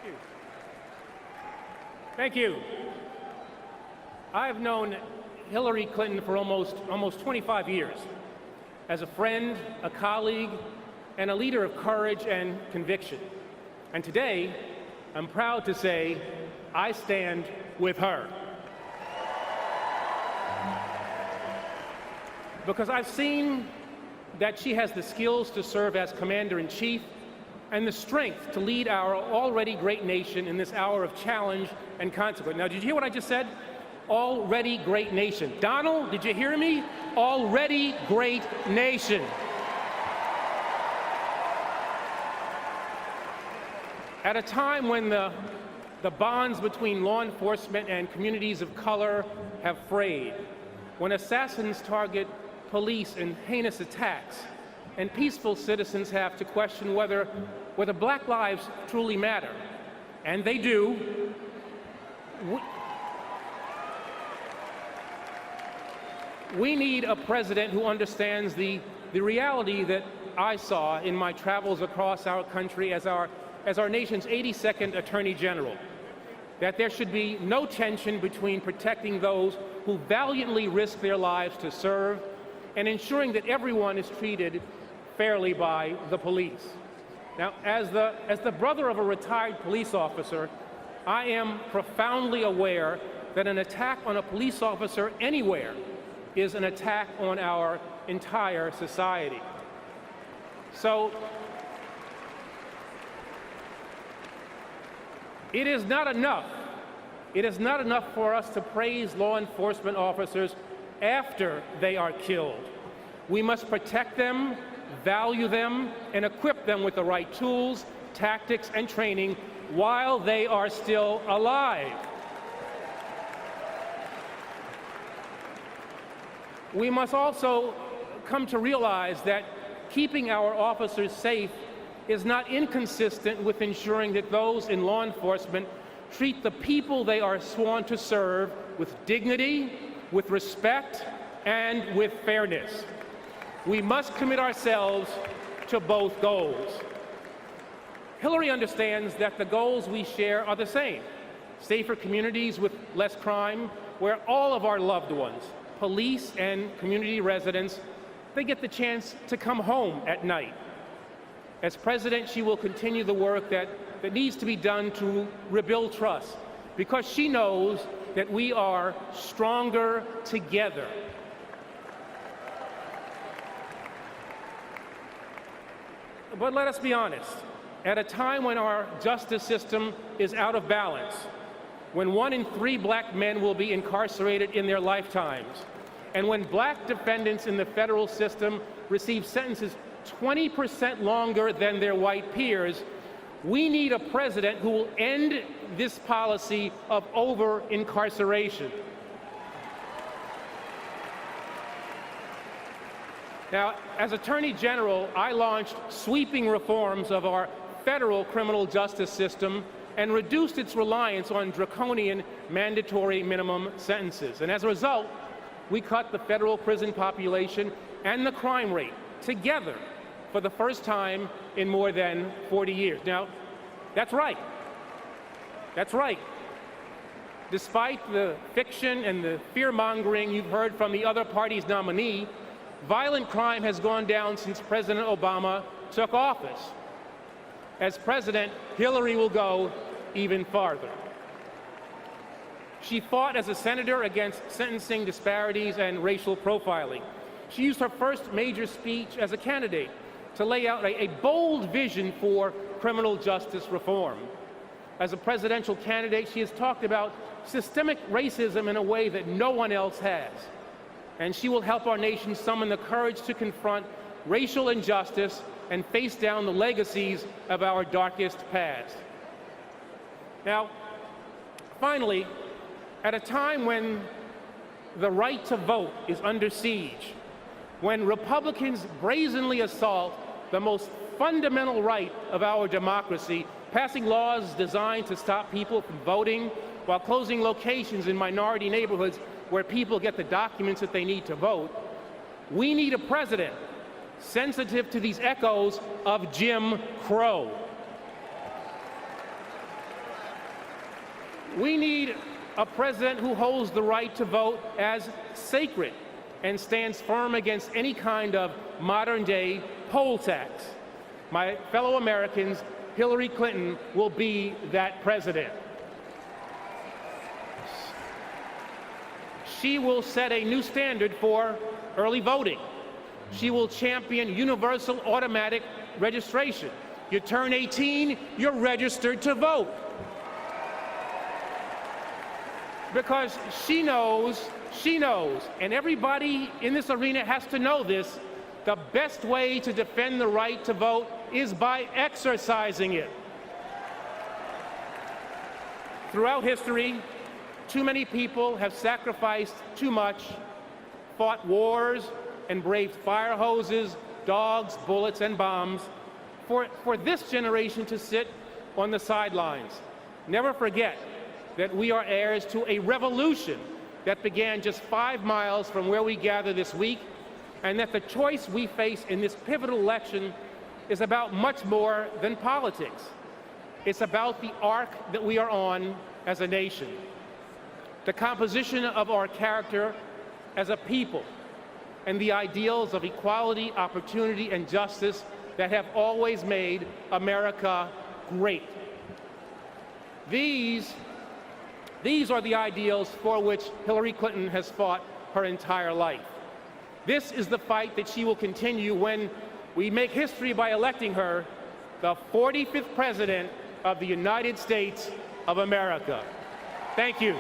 Thank you. Thank you. I've known Hillary Clinton for almost 25 years as a friend, a colleague, and a leader of courage and conviction. And today, I'm proud to say I stand with her. Because I've seen that she has the skills to serve as Commander-in-Chief and the strength to lead our already great nation in this hour of challenge and consequence. Now, did you hear what I just said? Already great nation. Donald, did you hear me? Already great nation. At a time when the bonds between law enforcement and communities of color have frayed, when assassins target police in heinous attacks, and peaceful citizens have to question whether Black lives truly matter, and they do, we need a president who understands the reality that I saw in my travels across our country as our nation's 82nd Attorney General, that there should be no tension between protecting those who valiantly risk their lives to serve and ensuring that everyone is treated fairly by the police. Now, as the brother of a retired police officer, I am profoundly aware that an attack on a police officer anywhere is an attack on our entire society. So, it is not enough for us to praise law enforcement officers after they are killed. We must protect them, value them, and equip them with the right tools, tactics, and training while they are still alive. We must also come to realize that keeping our officers safe is not inconsistent with ensuring that those in law enforcement treat the people they are sworn to serve with dignity, with respect, and with fairness. We must commit ourselves to both goals. Hillary understands that the goals we share are the same: safer communities with less crime, where all of our loved ones, police and community residents, they get the chance to come home at night. As president, she will continue the work that needs to be done to rebuild trust, because she knows that we are stronger together. But let us be honest. At a time when our justice system is out of balance, when 1 in 3 Black men will be incarcerated in their lifetimes, and when Black defendants in the federal system receive sentences 20% longer than their white peers, we need a president who will end this policy of over-incarceration. Now, as Attorney General, I launched sweeping reforms of our federal criminal justice system and reduced its reliance on draconian mandatory minimum sentences. And as a result, we cut the federal prison population and the crime rate together for the first time in more than 40 years. Now, that's right. That's right. Despite the fiction and the fear-mongering you've heard from the other party's nominee, violent crime has gone down since President Obama took office. As president, Hillary will go even farther. She fought as a senator against sentencing disparities and racial profiling. She used her first major speech as a candidate to lay out a bold vision for criminal justice reform. As a presidential candidate, she has talked about systemic racism in a way that no one else has. And she will help our nation summon the courage to confront racial injustice and face down the legacies of our darkest past. Now, finally, at a time when the right to vote is under siege, when Republicans brazenly assault the most fundamental right of our democracy, passing laws designed to stop people from voting while closing locations in minority neighborhoods where people get the documents that they need to vote, we need a president sensitive to these echoes of Jim Crow. We need a president who holds the right to vote as sacred and stands firm against any kind of modern-day poll tax. My fellow Americans, Hillary Clinton will be that president. She will set a new standard for early voting. She will champion universal automatic registration. You turn 18, you're registered to vote. Because she knows, and everybody in this arena has to know this, the best way to defend the right to vote is by exercising it. Throughout history, too many people have sacrificed too much, fought wars, and braved fire hoses, dogs, bullets, and bombs for this generation to sit on the sidelines. Never forget that we are heirs to a revolution that began just 5 miles from where we gather this week, and that the choice we face in this pivotal election is about much more than politics. It's about the arc that we are on as a nation, the composition of our character as a people, and the ideals of equality, opportunity, and justice that have always made America great. These are the ideals for which Hillary Clinton has fought her entire life. This is the fight that she will continue when we make history by electing her the 45th President of the United States of America. Thank you.